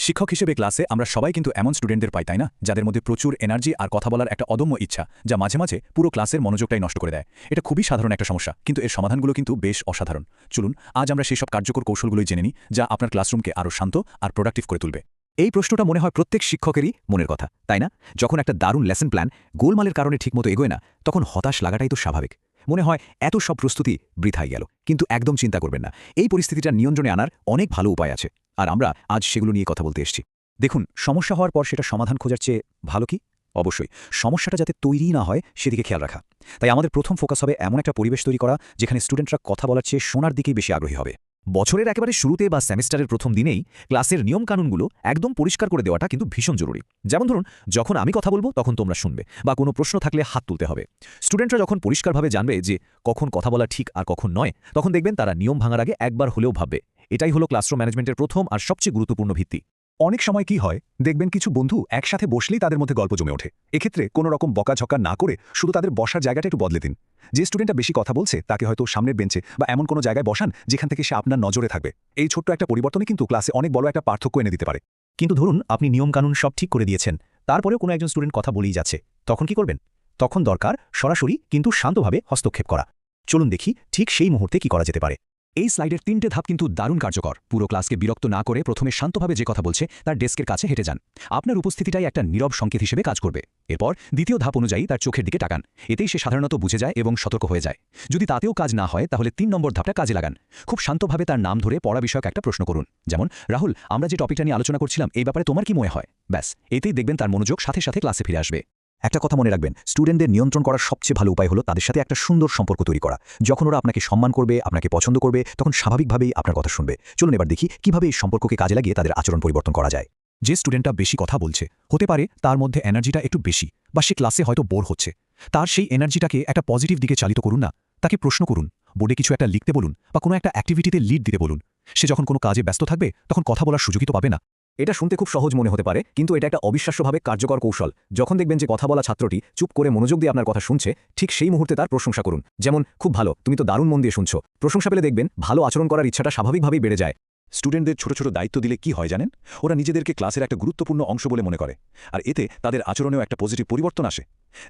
শিক্ষক হিসেবে ক্লাসে আমরা সবাই কিন্তু এমন স্টুডেন্টদের পাই, তাই না, যাদের মধ্যে প্রচুর এনার্জি আর কথা বলার একটা অদম্য ইচ্ছা, যা মাঝে মাঝে পুরো ক্লাসের মনোযোগটাই নষ্ট করে দেয়। এটা খুবই সাধারণ একটা সমস্যা, কিন্তু এর সমাধানগুলো কিন্তু বেশ অসাধারণ। চলুন আজ আমরা সেই সব কার্যকর কৌশলগুলোই জেনে নিই, যা আপনার ক্লাসরুমকে আরও শান্ত আর প্রোডাক্টিভ করে তুলবে। এই প্রশ্নটা মনে হয় প্রত্যেক শিক্ষকেরই মনের কথা, তাই না? যখন একটা দারুণ লেসন প্ল্যান গোলমালের কারণে ঠিকমতো এগোয় না, তখন হতাশ লাগাটাই তো স্বাভাবিক। মনে হয় এত সব প্রস্তুতি বৃথাই গেল। কিন্তু একদম চিন্তা করবেন না, এই পরিস্থিতিটা নিয়ন্ত্রণে আনার অনেক ভালো উপায় আছে, আর আমরা আজ সেগুলো নিয়ে কথা বলতে এসেছি। দেখুন, সমস্যা হওয়ার পর সেটা সমাধান খোঁজার চেয়ে ভালো কি? অবশ্যই সমস্যাটা যাতে তৈরি না হয় সেদিকে খেয়াল রাখা। তাই আমাদের প্রথম ফোকাস হবে এমন একটা পরিবেশ তৈরি করা যেখানে স্টুডেন্টরা কথা বলার চেয়ে শোনার দিকেই বেশি আগ্রহী হবে। বছরের একেবারে শুরুতে বা সেমিস্টারের প্রথম দিনেই ক্লাসের নিয়মকানুনগুলো একদম পরিষ্কার করে দেওয়াটা কিন্তু ভীষণ জরুরি। যেমন ধরুন, যখন আমি কথা বলবো তখন তোমরা শুনবে, বা কোনো প্রশ্ন থাকলে হাত তুলতে হবে। স্টুডেন্টরা যখন পরিষ্কারভাবে জানবে যে কখন কথা বলা ঠিক আর কখন নয়, তখন দেখবেন তারা নিয়ম ভাঙার আগে একবার হলেও ভাববে। এটাই হলো ক্লাসরুম ম্যানেজমেন্টের প্রথম আর সবচেয়ে গুরুত্বপূর্ণ ভিত্তি। অনেক সময় কি হয় দেখবেন, কিছু বন্ধু একসাথে বসলেই তাদের মধ্যে গল্প জমে ওঠে। এক্ষেত্রে কোনো রকম বকাঝকা না করে শুধু তাদের বসার জায়গাটা একটু বদলে দিন। যে স্টুডেন্টটা বেশি কথা বলছে তাকে হয়তো সামনের বেঞ্চে বা এমন কোনো জায়গায় বসান যেখান থেকে সে আপনার নজরে থাকবে। এই ছোট্ট একটা পরিবর্তনই কিন্তু ক্লাসে অনেক বড় একটা পার্থক্য এনে দিতে পারে। কিন্তু ধরুন আপনি নিয়মকানুন সব ঠিক করে দিয়েছেন, তারপরেও কোনো একজন স্টুডেন্ট কথা বলেই যাচ্ছে, তখন কি করবেন? তখন দরকার সরাসরি কিন্তু শান্তভাবে হস্তক্ষেপ করা। চলুন দেখি ঠিক সেই মুহূর্তে কি করা যেতে পারে। এই স্লাইডের 3টে ধাপ কিন্তু দারুণ কার্যকর। পুরো ক্লাসকে বিরক্ত না করে প্রথমে শান্তভাবে যে কথা বলছে তার ডেস্কের কাছে হেঁটে যান। আপনার উপস্থিতিটাই একটা নীরব সংকেত হিসেবে কাজ করবে। এরপর দ্বিতীয় ধাপ অনুযায়ী তার চোখের দিকে তাকান। এতেই সে সাধারণত বুঝে যায় এবং সতর্ক হয়ে যায়। যদি তাতেও কাজ না হয়, তাহলে 3 নম্বর ধাপটা কাজে লাগান। খুব শান্তভাবে তার নাম ধরে পড়া বিষয়ক একটা প্রশ্ন করুন, যেমন, রাহুল, আমরা যে টপিকটা নিয়ে আলোচনা করছিলাম এই ব্যাপারে তোমার কি মনে হয়? ব্যাস, এতেই দেখবেন তার মনোযোগ সাথে সাথে ক্লাসে ফিরে আসবে। একটা কথা মনে রাখবেন, স্টুডেন্টদের নিয়ন্ত্রণ করার সবচেয়ে ভালো উপায় হলো তাদের সাথে একটা সুন্দর সম্পর্ক তৈরি করা। যখন ওরা আপনাকে সম্মান করবে, আপনাকে পছন্দ করবে, তখন স্বাভাবিকভাবেই আপনার কথা শুনবে। চলুন এবার দেখি কিভাবে এই সম্পর্ককে কাজে লাগিয়ে তাদের আচরণ পরিবর্তন করা যায়। যে স্টুডেন্টটা বেশি কথা বলছে, হতে পারে তার মধ্যে এনার্জিটা একটু বেশি, বা সে ক্লাসে হয়তো বোর হচ্ছে। তার সেই এনার্জিটাকে একটা পজিটিভ দিকে চালিত করুন না। তাকে প্রশ্ন করুন, বোর্ডে কিছু একটা লিখতে বলুন, বা কোনো একটা অ্যাক্টিভিটিতে লিড দিতে বলুন। সে যখন কোনো কাজে ব্যস্ত থাকবে তখন কথা বলার সুযোগই তো পাবে না। এটা শুনতে খুব সহজ মনে হতে পারে, কিন্তু এটা একটা অবিশ্বাস্যভাবে কার্যকর কৌশল। যখন দেখবেন যে কথা বলা ছাত্রটি চুপ করে মনোযোগ দিয়ে আপনার কথা শুনছে, ঠিক সেই মুহূর্তে তার প্রশংসা করুন। যেমন, খুব ভালো, তুমি তো দারুণ মন দিয়ে শুনছো। প্রশংসা পেলে দেখবেন ভালো আচরণ করার ইচ্ছাটা স্বাভাবিকভাবেই বেড়ে যায়। স্টুডেন্টদের ছোট ছোট দায়িত্ব দিলে কি হয় জানেন? ওরা নিজেদেরকে ক্লাসের একটা গুরুত্বপূর্ণ অংশ বলে মনে করে, আর এতে তাদের আচরণেও একটা পজিটিভ পরিবর্তন আসে।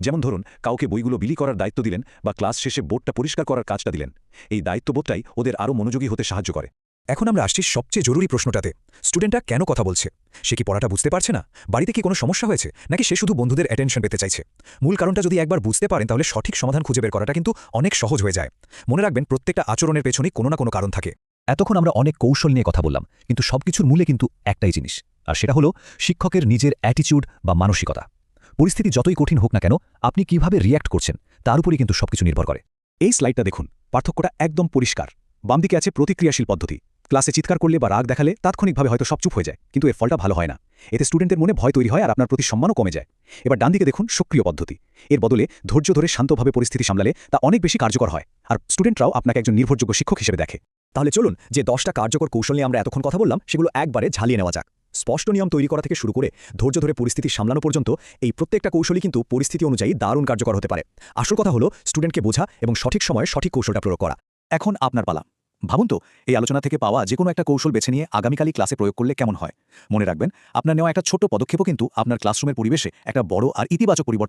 যেমন ধরুন, কাউকে বইগুলো বিলি করার দায়িত্ব দিলেন, বা ক্লাস শেষে বোর্ডটা পরিষ্কার করার কাজটা দিলেন। এই দায়িত্ববোধটাই ওদের আরও মনোযোগী হতে সাহায্য করে। এখন আমরা আসছি সবচেয়ে জরুরি প্রশ্নটাতে। স্টুডেন্টটা কেন কথা বলছে? সে কি পড়াটা বুঝতে পারছে না? বাড়িতে কি কোনো সমস্যা হয়েছে? নাকি সে শুধু বন্ধুদের অ্যাটেনশন পেতে চাইছে? মূল কারণটা যদি একবার বুঝতে পারেন, তাহলে সঠিক সমাধান খুঁজে বের করাটা কিন্তু অনেক সহজ হয়ে যায়। মনে রাখবেন, প্রত্যেকটা আচরণের পেছনেই কোনো না কোনো কারণ থাকে। এতক্ষণ আমরা অনেক কৌশল নিয়ে কথা বললাম, কিন্তু সবকিছুর মূলে কিন্তু একটাই জিনিস, আর সেটা হলো শিক্ষকের নিজের অ্যাটিচিউড বা মানসিকতা। পরিস্থিতি যতই কঠিন হোক না কেন, আপনি কিভাবে রিয়্যাক্ট করছেন তার উপরই কিন্তু সবকিছু নির্ভর করে। এই স্লাইডটা দেখুন, পার্থক্যটা একদম পরিষ্কার। বাম দিকে আছে প্রতিক্রিয়াশীল পদ্ধতি। ক্লাসে চিৎকার করলে বা রাগ দেখালে তাৎক্ষণিকভাবে হয়তো সব চুপ হয়ে যায়, কিন্তু এর ফলটা ভালো হয় না। এতে স্টুডেন্টের মনে ভয় তৈরি হয় আর আপনার প্রতি সম্মানও কমে যায়। এবার ডান দিকে দেখুন সক্রিয় পদ্ধতি। এর বদলে ধৈর্য ধরে শান্তভাবে পরিস্থিতি সামলালে তা অনেক বেশি কার্যকর হয়, আর স্টুডেন্টরাও আপনাকে একজন নির্ভরযোগ্য শিক্ষক হিসেবে দেখে। তাহলে চলুন, যে 10টা কার্যকর কৌশল নিয়ে আমরা এতক্ষণ কথা বললাম, সেগুলো একবারে ঝালিয়ে নেওয়া যাক। স্পষ্ট নিয়ম তৈরি করা থেকে শুরু করে ধৈর্য ধরে পরিস্থিতি সামলানো পর্যন্ত, এই প্রত্যেকটা কৌশলই কিন্তু পরিস্থিতি অনুযায়ী দারুণ কার্যকর হতে পারে। আসল কথা হলো স্টুডেন্টকে বোঝা এবং সঠিক সময়ে সঠিক কৌশলটা প্রয়োগ করা। এখন আপনার পালা। ভাবুন তো, এই আলোচনা থেকে পাওয়া যে কোনো একটা কৌশল বেছে নিয়ে আগামীকালই ক্লাসে প্রয়োগ করলে কেমন হয়। মনে রাখবেন, আপনার নেওয়া একটা ছোট্ট পদক্ষেপও কিন্তু আপনার ক্লাসরুমের পরিবেশে একটা বড় আর ইতিবাচক পরিবর্তন